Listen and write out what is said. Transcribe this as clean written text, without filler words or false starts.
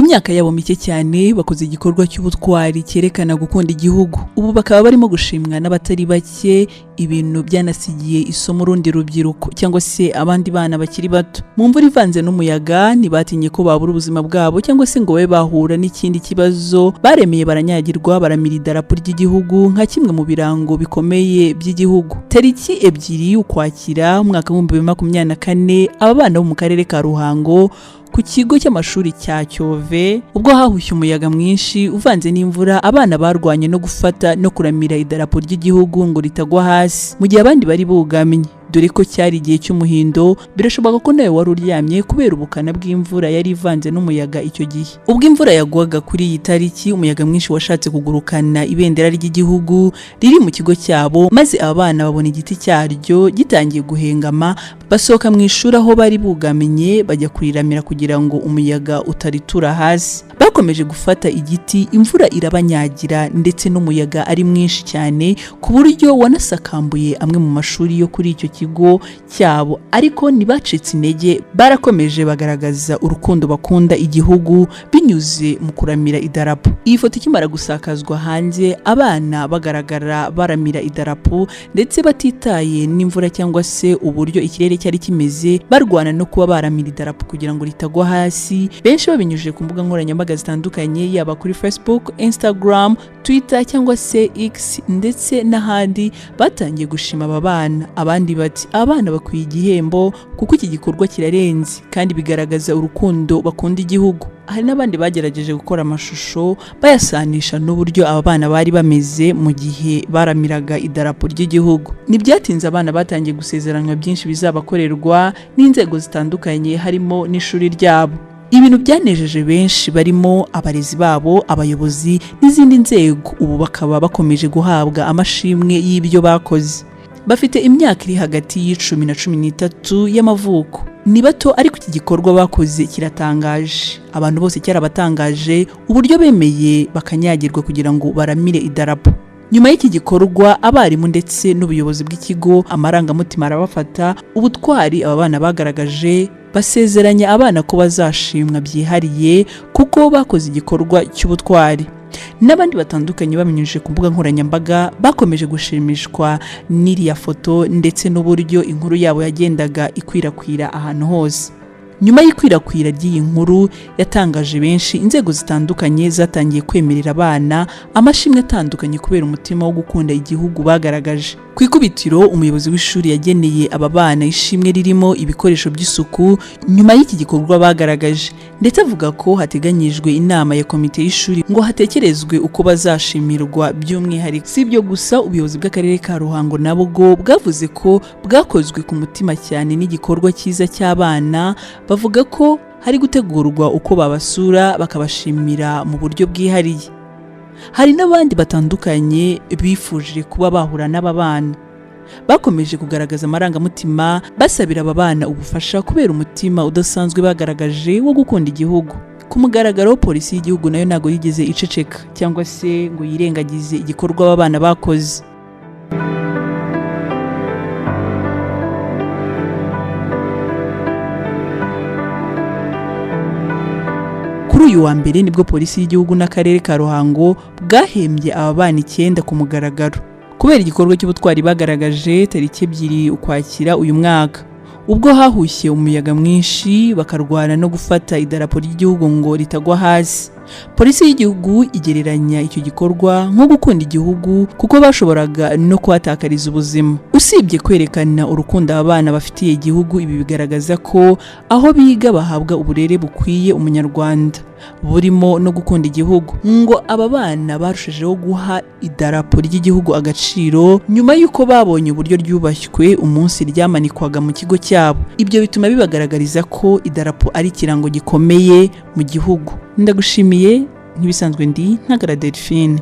myaka yabo mike cyane bakoze igikorwa cy'ubutwari cyerekana gukunda igihugu. Ubu bakaba barimo gushimwa n'abatari bake, ibintu byanasigiye isomo rundi rubyiruko cyangwa se abandi bana bakiri bato. Mu mvura ivanze n'umuyaga ntibatinye ko babura ubuzima bwabo cyangwa se ngo babe bahura n'ikindi kibazo. Baremeye baranyagirwa, baramira idarapo ry'igihugu nka kimwe mu birango bikomeye by'igihugu. Tariki 2 Ukwakira umwaka wa 2024 aba bana bo mu karere ka Ruhango ku kigo cy'amashuri cya Cyove, ubwo hahushye umuyaga mwinshi uvanze n'imvura, abana barwanye no gufata no kuramira idarapo ry'igihugu ngo ritagwa hasi mu gihe abandi bari bugamye, dore ko cyari igihe cy'umuhindo. Birashoboka ko nawe wari uryamye kubera ubukana bw'imvura yari ivanze n'umuyaga icyo gihe. Ubwo imvura yagwaga kuri iyi tariki, umuyaga mwinshi washatse kugurukana ibendera ry'igihugu riri mu kigo cyabo, maze abana babona igiti cyaryo gitangiye guhengama, basohoka mu ishuri aho bari bugamenye bajya kuriramira kugira ngo umuyaga utaritura hasi. Bakomeje gufata igiti, imvura irabanyagira ndetse n'umuyaga ari mwinshi cyane ku buryo wanasakambuye amwe mu mashuri yo kuri icyo kigo cyabo, ariko ntibacitse intege, barakomeje bagaragaza urukundo bakunda igihugu binyuze mu kuramira idarapo. Iyi foto ikimara gusakazwa hanze, abana bagaragara baramira idarapo ndetse batitaye n'imvura cyangwa se uburyo ikirere cyari kimeze, barwana no kuba baramira idarapo kugira ngo ritagwa hasi. Benshi babinyujije ku mbuga nkoranyambaga zitandukanye, yaba kuri Facebook, Instagram, Twitter cyangwa se X ndetse n'ahandi, batangiye gushima aba bana. Abandi bati abana bakwiye igihembo kuko iki gikorwa kirarenze kandi bigaragaza urukundo bakunda igihugu. Hari n'abandi bagerageje gukora amashusho bayasanisha n'uburyo aba bana bari bameze mu gihe baramiraga idarapo ry'igihugu. Ntibyatinze abana batangiye gusezeranwa byinshi bizabakorerwa n'inzego zitandukanye, harimo n'ishuri ryabo. Ibintu byanejeje benshi, barimo abarezi babo, abayobozi n'izindi nzego. Ubu bakaba bakomeje guhabwa amashimwe y'ibyo bakoze. Bafite imyaka iri hagati y'10 na 13 y'amavuko. Ni bato ariko iki gikorwa bakoze kiratangaje. Abantu bose cyarabatangaje uburyo bemeye bakanyagirwa kugira ngo baramire idarapo. Nyuma y'iki gikorwa, abarimu ndetse n'ubuyobozi bw'ikigo amarangamutima arabafata. Ubutwari aba bana bagaragaje, basezeranya abana ko bazashimwa byihariye kuko bakoze igikorwa cy'ubutwari. N'abandi batandukanye bamenyesheje ku mbuga nkoranyambaga bakomeje gushimishwa n'iriya foto ndetse n'uburyo inkuru yabo yagendaga ikwirakwira ahantu hose. Nyuma y'ikwirakwira ry'iyi nkuru yatangaje benshi, inzego zitandukanye zatangiye kwemerera abana amashimwe atandukanye kubera umutima wo gukunda igihugu bagaragaje. Ku ikubitiro, umuyobozi w'ishuri yageneye aba bana ishimwe ririmo ibikoresho by'isuku nyuma y'iki gikorwa bagaragaje, ndetse avuga ko hateganyijwe inama ya komite y'ishuri ngo hatekerezwe uko bazashimirwa by'umwihariko. Si ibyo gusa, ubuyobozi bw'akarere ka Ruhango nabwo bwavuze ko bwakozwe ku mutima cyane n'igikorwa cyiza cy'abana. Bavuga ko hari gutegurwa uko babasura bakabashimira mu buryo bwihariye. Hari n'abandi batandukanye bifuje kuba bahura n'aba bana. Bakomeje kugaragaza amarangamutima basabira aba bana ubufasha kubera umutima udasanzwe bagaragaje wo gukunda igihugu. Ku mugaragaro, polisi y'igihugu nayo ntago yigeze iceceka cyangwa se ngo yirengagize igikorwa aba bana bakoze. Kuri uyu wa mbere nibwo polisi y'igihugu n'akarere ka Ruhango bwahembye aba bana 9 ku mugaragaro kubera igikorwa cy'ubutwari bagaragaje tariki 2 Ukwakira uyu mwaka, ubwo hahushye umuyaga mwinshi bakarwana no gufata idarapo ry'igihugu ngo ritagwa hasi. Polisi y'igihugu igereranya icyo gikorwa nko gukunda igihugu kuko bashoboraga no kuhatakariza ubuzima. Usibye kwerekana urukundo abana bafitiye igihugu, ibi bigaragaza ko aho biga bahabwa uburere bukwiye umunyarwanda burimo no gukunda igihugu. Ngo aba bana barushijeho guha idarapo ry'igihugu agaciro nyuma y'uko babonye uburyo ryubashywe umunsi ryamanikwaga mu kigo cyabo. Ibyo bituma bibagaragariza ko idarapo ari ikirango gikomeye mu gihugu. Ndagushimiye, ntibisanzwe ndi Ntagara Delphine.